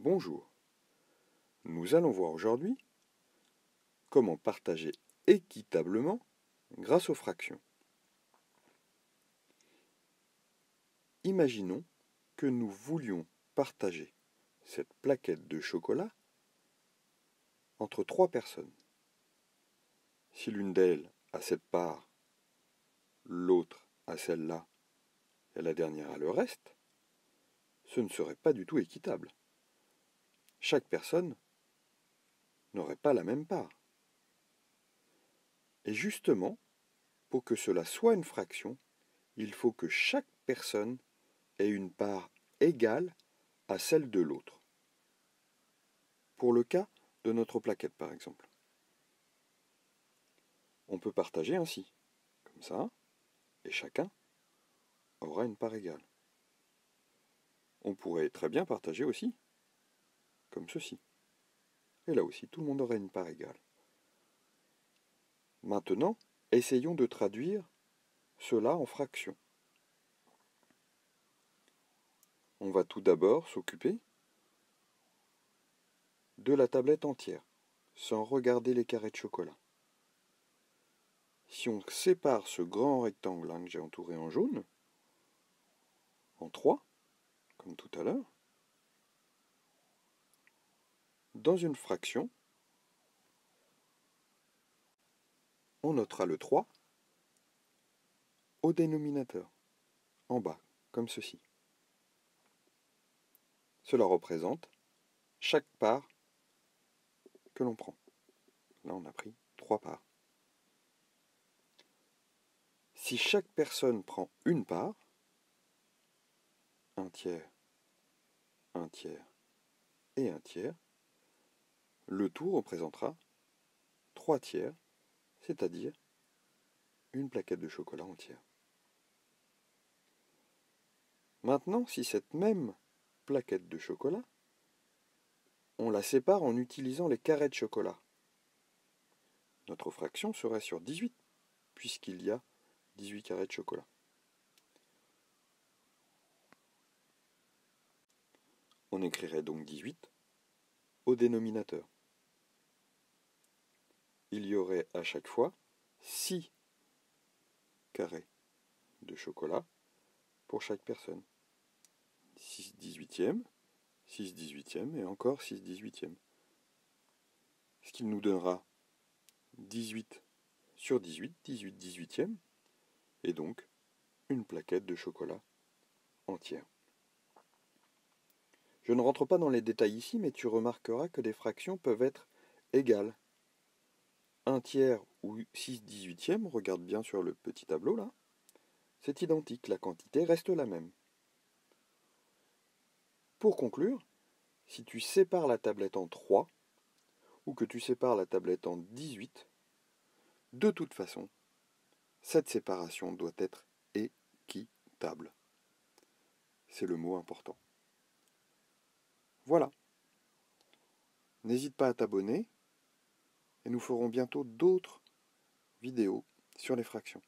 Bonjour, nous allons voir aujourd'hui comment partager équitablement grâce aux fractions. Imaginons que nous voulions partager cette plaquette de chocolat entre 3 personnes. Si l'une d'elles a cette part, l'autre a celle-là et la dernière a le reste, ce ne serait pas du tout équitable. Chaque personne n'aurait pas la même part. Et justement, pour que cela soit une fraction, il faut que chaque personne ait une part égale à celle de l'autre. Pour le cas de notre plaquette, par exemple. On peut partager ainsi, comme ça, et chacun aura une part égale. On pourrait très bien partager aussi, comme ceci. Et là aussi, tout le monde aurait une part égale. Maintenant, essayons de traduire cela en fractions. On va tout d'abord s'occuper de la tablette entière, sans regarder les carrés de chocolat. Si on sépare ce grand rectangle que j'ai entouré en jaune, en 3, comme tout à l'heure, dans une fraction, on notera le 3 au dénominateur, en bas, comme ceci. Cela représente chaque part que l'on prend. Là, on a pris 3 parts. Si chaque personne prend une part, un tiers et un tiers, le tout représentera 3 tiers, c'est-à-dire une plaquette de chocolat entière. Maintenant, si cette même plaquette de chocolat, on la sépare en utilisant les carrés de chocolat, notre fraction serait sur 18, puisqu'il y a 18 carrés de chocolat. On écrirait donc 18 au dénominateur. Il y aurait à chaque fois 6 carrés de chocolat pour chaque personne. 6 18e, 6 18e et encore 6 18e. Ce qui nous donnera 18 sur 18, 18 18e, et donc une plaquette de chocolat entière. Je ne rentre pas dans les détails ici, mais tu remarqueras que les fractions peuvent être égales. 1 tiers ou 6 18e, regarde bien sur le petit tableau là, c'est identique, la quantité reste la même. Pour conclure, si tu sépares la tablette en 3, ou que tu sépares la tablette en 18, de toute façon, cette séparation doit être équitable. C'est le mot important. Voilà. N'hésite pas à t'abonner et nous ferons bientôt d'autres vidéos sur les fractions.